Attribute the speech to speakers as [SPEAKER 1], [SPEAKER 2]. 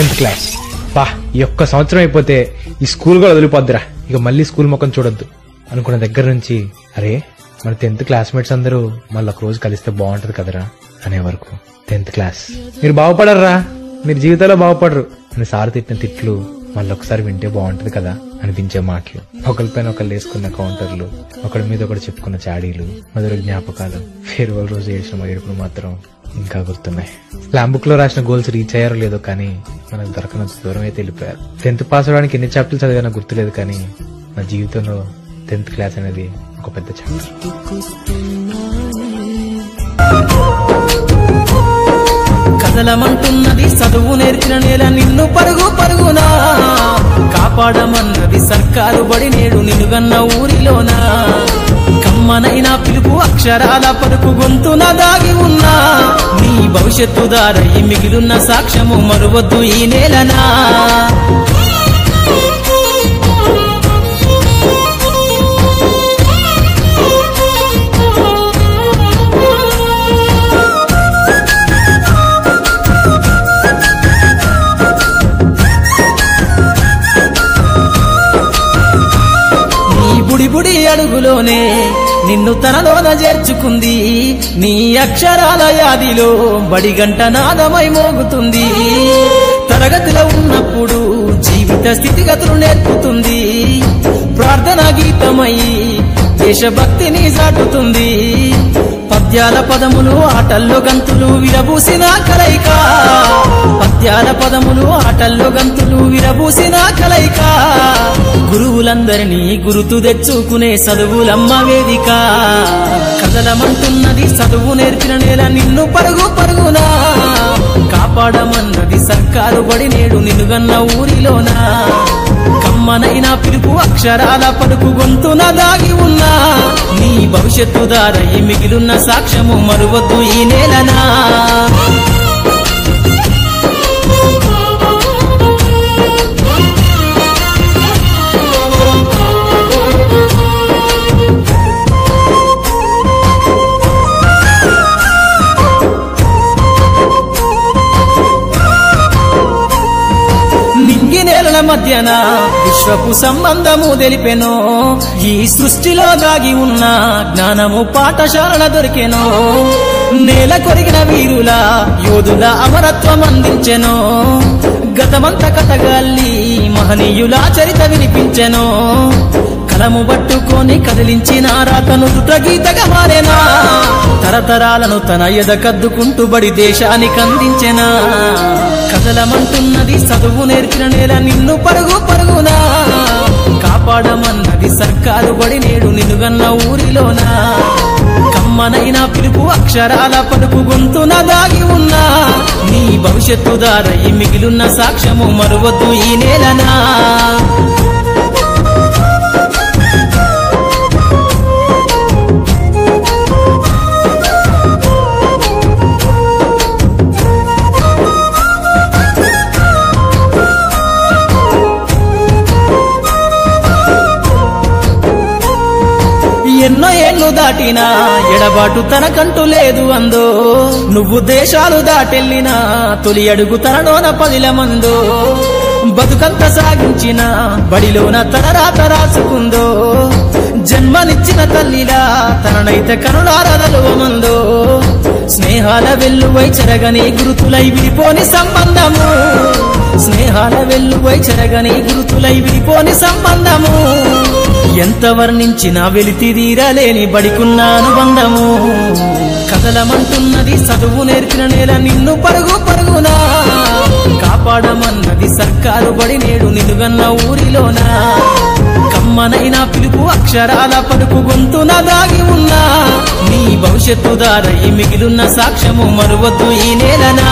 [SPEAKER 1] 10th class. పా ఈ ఒక్క సంవత్సరం అయిపోతే ఈ స్కూల్ కూడా వదిలిపోద్దిరా, ఇక మళ్ళీ స్కూల్ ముఖం చూడొద్దు అనుకున్న దగ్గర నుంచి అరే మన 10th క్లాస్మేట్స్ అందరూ మళ్ళీ ఒక రోజు కలిస్తే బాగుంటది కదరా అనే వరకు 10th క్లాస్. మీరు బాగుపడర్రా, మీరు జీవితంలో బాగుపడరు అని సార్ తిట్టిన తిట్లు మళ్ళీ ఒకసారి వింటే బాగుంటది కదా అనిపించే మాటలు, ఒకరిపైన ఒకళ్ళు వేసుకున్న కౌంటర్లు, ఒకరి మీద ఒకటి చెప్పుకున్న చాడీలు, మధుర జ్ఞాపకాలు, ఫేర్వెల్ రోజు ఏడ్చిన ఏడుపులు మాత్రం ఇంకా గుర్తున్నాయి. స్లామ్ బుక్ లో రాసిన గోల్స్ రీచ్ అయ్యారో లేదో కానీ మనకు దొరకనంత దూరం అయితే వెళ్ళిపోయారు. 10th పాస్ అవడానికి ఎన్ని చాప్టర్లు చదివానో గుర్తులేదు కానీ నా జీవితంలో 10th క్లాస్ అనేది ఒక పెద్ద చాప్టర్.
[SPEAKER 2] కదలమంటున్నది చదువు నేర్చిన నేల నిన్ను పరుగు పరుగునా, కాపాడమన్నది సర్కారు బడి నేడు నిలుగన్న ఊరిలోనా, కమ్మనైనా పిలుపు అక్షరాల పలుకు గొంతున దాగి ఉన్నా, నీ భవిష్యత్తు దారయి మిగిలిన సాక్ష్యము మరువద్దు ఈ నేలనా. బుడి అడుగులోనే నిన్ను తనలోన చేర్చుకుంది, నీ అక్షరాల యాదిలో బడిగంట నాదమై మోగుతుంది, తరగతిలో ఉన్నప్పుడు జీవిత స్థితిగతులు నేర్పుతుంది, ప్రార్థనా గీతమై దేశభక్తిని చాటుతుంది, పద్యాల పదములు ఆటల్లో గంతులు విరబూసిన కలయిక, పద్యాల పదములు ఆటల్లో గంతులు విరబూసిన కలయిక, గురువులందరినీ గురుతు తెచ్చుకునే చదువులమ్మ వేదిక. కదలమంటున్నది చదువు నేర్చిన నేల నిన్ను పరుగు పరుగునా, కాపాడమన్నది సర్కారు బడి నేడు నిలుగన్న ఊరిలోనా, కమ్మనైనా పిలుపు అక్షరాల పలుకు గొంతున దాగి ఉన్నా, నీ భవిష్యత్తు దారయి మిగిలిన సాక్ష్యము మరువద్దు ఈ నేలనా. మధ్యన విశ్వపు సంబంధము తెలిపెనో, ఈ సృష్టిలో దాగి ఉన్న జ్ఞానము పాఠశాల దొరికెనో, నేల కొరిగిన వీరుల యోధుల అమరత్వం అందించెనో, గతమంత కథగాల్లి మహనీయుల చరిత వినిపించెనో, కలము పట్టుకొని కదిలించిన రాతను గీతగా మారేనా, తరతరాలను తన ఎద కద్దుకుంటూ బడి దేశానికి అందించెనా. కదలమంటున్నది చదువు నేర్చిన నేల నిన్ను పరుగు పరుగునా, కాపాడమన్నది సర్కారు బడి నేడు నిలుగన్న ఊరిలోనా, కమ్మనైనా పిలుపు అక్షరాల పలుకు గొంతున దాగి ఉన్నా, నీ భవిష్యత్తు దారయి మిగిలిన సాక్ష్యము మరువద్దు ఈ నేలనా. ఎన్నో ఏళ్లు దాటినా ఎడబాటు తనకంటూ లేదు అందో, నువ్వు దేశాలు దాటెళ్ళినా తొలి అడుగు తనలోన 10 మందో, బతుకంత సాగించిన బడిలోన తన రాత రాసుకుందో, జన్మనిచ్చిన తల్లిలా తననైతే కనులారదలువమందో, స్నేహాల వెల్లువై చెరగని గురుతులై విడిపోని సంబంధము, స్నేహాల వెల్లువై చెరగని గురుతులై విడిపోని సంబంధము, ఎంత వర్ణించినా వెలితిరీరలేని బడికున్న అనుబంధము. కదలమంటున్నది చదువు నేర్చిన నేల నిన్ను పరుగు పరుగునా, కాపాడమన్నది సర్కారు బడి నేడు నిలుగన్న ఊరిలోనా, కమ్మనైనా పిలుపు అక్షరాల పలుకు గొంతున దాగి ఉన్నా, నీ భవిష్యత్తు దారయి మిగిలిన సాక్ష్యము మరువద్దు ఈ నేలనా.